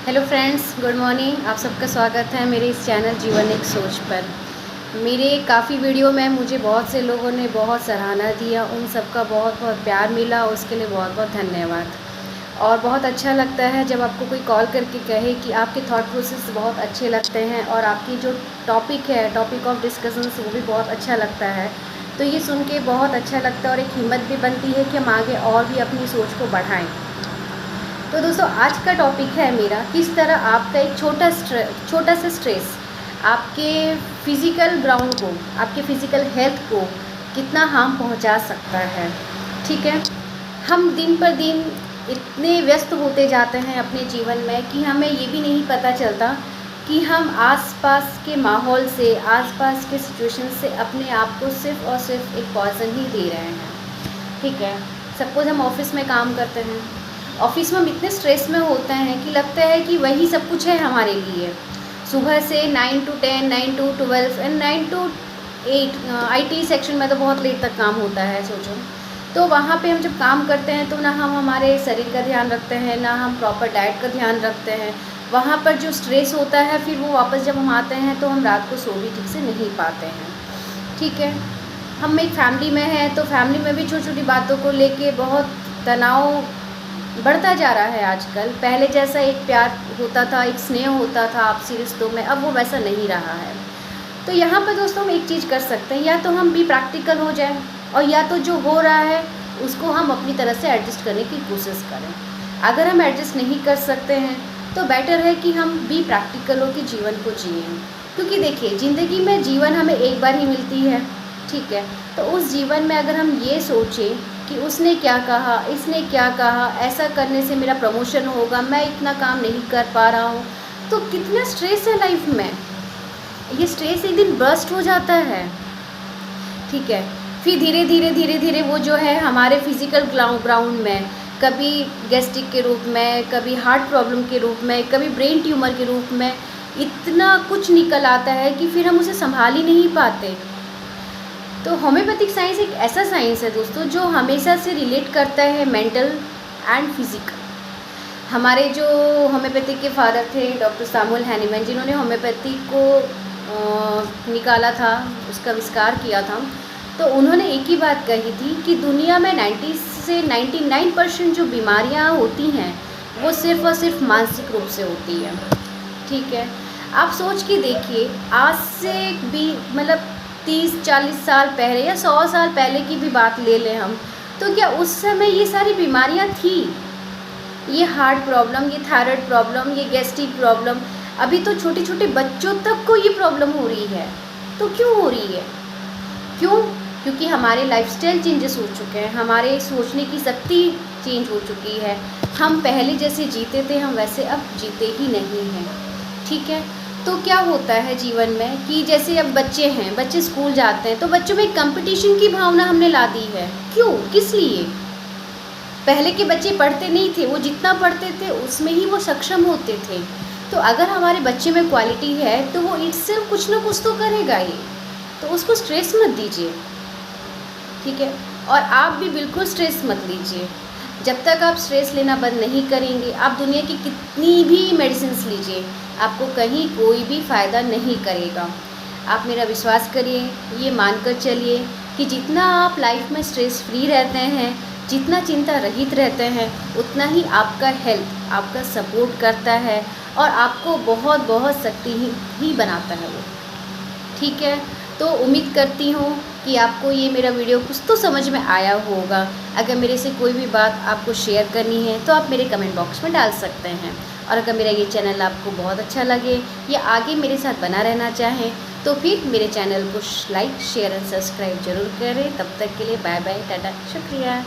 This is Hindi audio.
Hello friends, good morning. आप सबका स्वागत है मेरे इस चैनल जीवन एक सोच पर। मेरे काफ़ी वीडियो में मुझे बहुत से लोगों ने बहुत सराहना दिया, उन सबका बहुत बहुत प्यार मिला, उसके लिए बहुत बहुत धन्यवाद। और बहुत अच्छा लगता है जब आपको कोई कॉल करके कहे कि आपके थॉट प्रोसेस बहुत अच्छे लगते हैं और आपकी जो टॉपिक है, टॉपिक ऑफ डिस्कशंस, वो भी बहुत अच्छा लगता है। तो ये सुन के बहुत अच्छा लगता है और एक हिम्मत भी बनती है कि हम आगे और भी अपनी सोच को बढ़ाएँ। तो दोस्तों, आज का टॉपिक है मेरा, किस तरह आपका एक छोटा सा स्ट्रेस आपके फिज़िकल ग्राउंड को, आपके फिज़िकल हेल्थ को कितना हार्म पहुंचा सकता है। ठीक है, हम दिन पर दिन इतने व्यस्त होते जाते हैं अपने जीवन में कि हमें ये भी नहीं पता चलता कि हम आसपास के माहौल से, आसपास के सिचुएशन से अपने आप को सिर्फ़ और सिर्फ एक पॉइज़न ही दे रहे हैं। ठीक है, सपोज़ हम ऑफिस में काम करते हैं, ऑफिस में हम इतने स्ट्रेस में होते हैं कि लगता है कि वही सब कुछ है हमारे लिए। सुबह से 9 to 10, 9 to 12 and 9 to 8, IT section में तो बहुत लेट तक काम होता है, सोचो। तो वहाँ पे हम जब काम करते हैं तो ना हम हमारे शरीर का ध्यान रखते हैं, ना हम प्रॉपर डाइट का ध्यान रखते हैं। वहाँ पर जो स्ट्रेस होता है, फिर वो वापस जब हम आते हैं तो हम रात को सो भी ठीक से नहीं पाते हैं। ठीक है, हम एक फैमिली में हैं तो फैमिली में भी छोटी छोटी बातों को लेके बहुत तनाव बढ़ता जा रहा है आजकल। पहले जैसा एक प्यार होता था, एक स्नेह होता था आपसी रिश्तों में, अब वो वैसा नहीं रहा है। तो यहाँ पर दोस्तों हम एक चीज़ कर सकते हैं, या तो हम भी प्रैक्टिकल हो जाएं और या तो जो हो रहा है उसको हम अपनी तरह से एडजस्ट करने की कोशिश करें। अगर हम एडजस्ट नहीं कर सकते हैं तो बेटर है कि हम भी प्रैक्टिकल हो के जीवन को जिएँ, क्योंकि देखिए, ज़िंदगी में जीवन हमें एक बार ही मिलती है। ठीक है, तो उस जीवन में अगर हम ये सोचें कि उसने क्या कहा, इसने क्या कहा, ऐसा करने से मेरा प्रमोशन होगा, मैं इतना काम नहीं कर पा रहा हूँ, तो कितना स्ट्रेस है लाइफ में। ये स्ट्रेस एक दिन बर्स्ट हो जाता है। ठीक है, फिर धीरे धीरे वो जो है हमारे फिजिकल ग्राउंड में कभी गैस्ट्रिक के रूप में, कभी हार्ट प्रॉब्लम के रूप में, कभी ब्रेन ट्यूमर के रूप में इतना कुछ निकल आता है कि फिर हम उसे संभाल ही नहीं पाते। तो होम्योपैथिक साइंस एक ऐसा साइंस है दोस्तों जो हमेशा से रिलेट करता है मेंटल एंड फिजिकल। हमारे जो होम्योपैथिक के फादर थे डॉक्टर सैमुअल हैनीमैन, जिन्होंने होम्योपैथी को निकाला था, उसका आविष्कार किया था, तो उन्होंने एक ही बात कही थी कि दुनिया में 90 से 99% जो बीमारियां होती हैं वो सिर्फ़ और सिर्फ मानसिक रूप से होती है। ठीक है, आप सोच के देखिए, आज से भी मतलब 30-40 साल पहले या 100 साल पहले की भी बात ले लें हम, तो क्या उस समय ये सारी बीमारियां थी? ये हार्ट प्रॉब्लम, ये थायराइड प्रॉब्लम, ये गैस्ट्रिक प्रॉब्लम, अभी तो छोटे छोटे बच्चों तक को ये प्रॉब्लम हो रही है। तो क्यों हो रही है? क्यों? क्योंकि हमारे लाइफस्टाइल चेंजेस हो चुके हैं, हमारे सोचने की शक्ति चेंज हो चुकी है। हम पहले जैसे जीते थे हम वैसे अब जीते ही नहीं हैं। ठीक है, तो क्या होता है जीवन में कि जैसे अब बच्चे हैं, बच्चे स्कूल जाते हैं तो बच्चों में कंपटीशन की भावना हमने ला दी है। क्यों? किस लिए? पहले के बच्चे पढ़ते नहीं थे, वो जितना पढ़ते थे उसमें ही वो सक्षम होते थे। तो अगर हमारे बच्चे में क्वालिटी है तो वो इससे कुछ ना कुछ तो करेगा ही, तो उसको स्ट्रेस मत दीजिए। ठीक है, और आप भी बिल्कुल स्ट्रेस मत लीजिए। जब तक आप स्ट्रेस लेना बंद नहीं करेंगे, आप दुनिया की कितनी भी मेडिसिन्स लीजिए, आपको कहीं कोई भी फ़ायदा नहीं करेगा। आप मेरा विश्वास करिए, ये मानकर चलिए कि जितना आप लाइफ में स्ट्रेस फ्री रहते हैं, जितना चिंता रहित रहते हैं, उतना ही आपका हेल्थ आपका सपोर्ट करता है और आपको बहुत बहुत शक्ति ही बनाता है वो। ठीक है, तो उम्मीद करती हूँ कि आपको ये मेरा वीडियो कुछ तो समझ में आया होगा। अगर मेरे से कोई भी बात आपको शेयर करनी है तो आप मेरे कमेंट बॉक्स में डाल सकते हैं। और अगर मेरा ये चैनल आपको बहुत अच्छा लगे या आगे मेरे साथ बना रहना चाहें तो फिर मेरे चैनल को लाइक, शेयर एंड सब्सक्राइब ज़रूर करें। तब तक के लिए बाय बाय, टाटा, शुक्रिया।